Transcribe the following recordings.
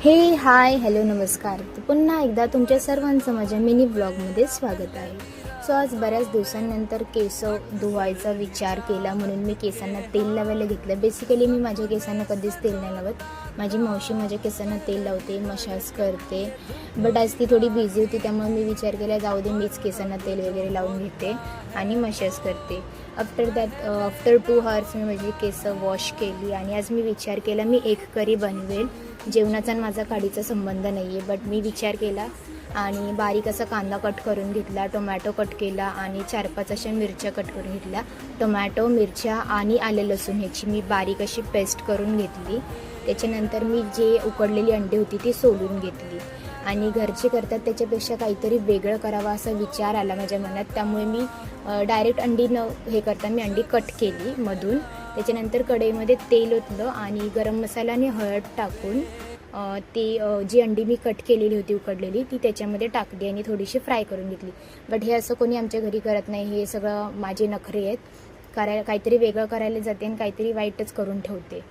हे hi hello नमस्कार. पुन्हा एकदा तुमच्या सर्वांचं माझ्या मिनी ब्लॉगमध्ये स्वागत आहे. सो आज बऱ्याच दिवसांनंतर केस धुवायचा विचार केला म्हणून मी केसांना तेल लावायला घेतलं. बेसिकली मी माझ्या केसांना कधीच तेल नाही लावत. माझी मावशी माझ्या केसांना तेल लावते, मसाज करते. बट आज ती थोडी बिझी होती त्यामुळे मी विचार केला जाऊ दे मीच केसांना तेल वगैरे लावून घेते आणि मसाज करते. आफ्टर 2 hours मी माझी केस वॉश केली आणि आज मी विचार केला मी एक करी बनवेल. जेवणाचा आणि माझा काडीचा संबंध नाही आहे, बट मी विचार केला आणि बारीक असा कांदा कट करून घेतला, टोमॅटो कट केला आणि 4-5 अशा मिरच्या कट करून घेतल्या. टोमॅटो, मिरच्या आणि आले लसूण ह्याची मी बारीक अशी पेस्ट करून घेतली. त्याच्यानंतर मी जे उकडलेली अंडी होती ती सोलून घेतली आणि घरचे करतात त्याच्यापेक्षा काहीतरी वेगळं करावं असा विचार आला माझ्या मनात. त्यामुळे मी डायरेक्ट अंडी न हे करता मी अंडी कट केली मधून. त्याच्यानंतर कढईमध्ये तेल ओतलं आणि गरम मसाला आणि हळद टाकून जी अंडी मी कट केलेली होती उकडलेली ती त्याच्यामध्ये टाकली आणि थोडीशी फ्राय करून घेतली. बट हे असं कोणी आमच्या घरी करत नाही. हे सगळं माझे नखरे आहेत. काहीतरी वेगळं करायला जाते आणि काहीतरी वाईटच करून ठेवते.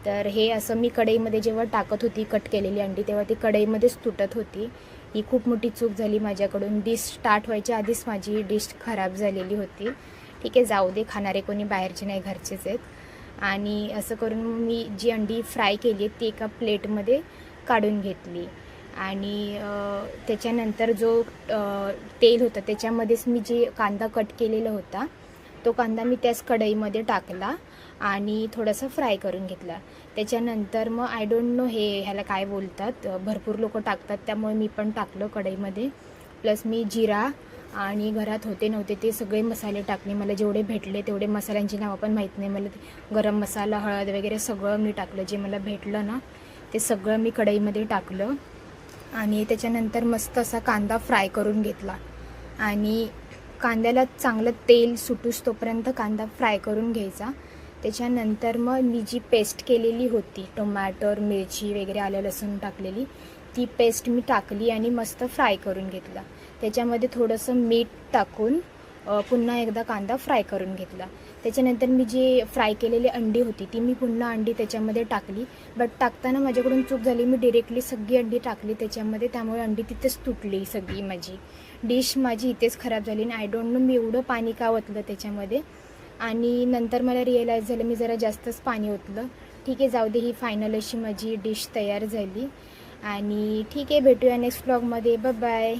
तर हे असं मी कढईमध्ये जेव्हा टाकत होती कट केलेली अंडी तेव्हा ती कढईमध्येच तुटत होती. ही खूप मोठी चूक झाली माझ्याकडून. डिश स्टार्ट व्हायच्या आधीच माझी डिश खराब झालेली होती. ठीक आहे, जाऊ दे, खाणारे कोणी बाहेरचे नाही, घरचेच आहेत. आणि असं करून मी जी अंडी फ्राय केली ती एका प्लेटमध्ये काढून घेतली आणि त्याच्यानंतर जो तेल होतं त्याच्यामध्येच मी जे कांदा कट केलेला होता तो कांदा मी त्याच कढईमध्ये टाकला आणि थोडासा फ्राय करून घेतला. त्याच्यानंतर मग आय डोंट नो ह्याला काय बोलतात, भरपूर लोक टाकतात त्यामुळे मी पण टाकलं कढईमध्ये. प्लस मी जिरा आणि घरात होते नव्हते ते सगळे मसाले टाकले. मला जेवढे भेटले तेवढे मसाल्यांची नावं पण माहीत नाही मला. गरम मसाला, हळद वगैरे सगळं मी टाकलं. जे मला भेटलं ना ते सगळं मी कढईमध्ये टाकलं आणि त्याच्यानंतर मस्त असा कांदा फ्राय करून घेतला आणि कांद्याला चांगलं तेल सुटूस तोपर्यंत कांदा फ्राय करून घ्यायचा. त्याच्यानंतर मग मी जी पेस्ट केलेली होती टोमॅटो, मिरची वगैरे, आलं लसूण टाकलेली ती पेस्ट मी टाकली आणि मस्त फ्राय करून घेतला. त्याच्यामध्ये थोडंसं मीठ टाकून पुन्हा एकदा कांदा फ्राय करून घेतला. त्याच्यानंतर मी जी फ्राय केलेली अंडी होती ती मी पुन्हा अंडी त्याच्यामध्ये टाकली. बट टाकताना माझ्याकडून चूक झाली, मी डिरेक्टली सगळी अंडी टाकली त्याच्यामध्ये, त्यामुळे अंडी तिथेच तुटली सगळी. माझी डिश इथेच खराब झाली आणि आय डोंट नो मी एवढं पाणी का ओतलं त्याच्यामध्ये. आणि नंतर मला रिअलाईज झालं मी जरा जास्तच पाणी ओतलं. ठीक आहे, जाऊ दे, ही फायनल अशी माझी डिश तयार झाली आणि ठीक आहे, भेटूया नेक्स्ट ब्लॉगमध्ये. Bye bye.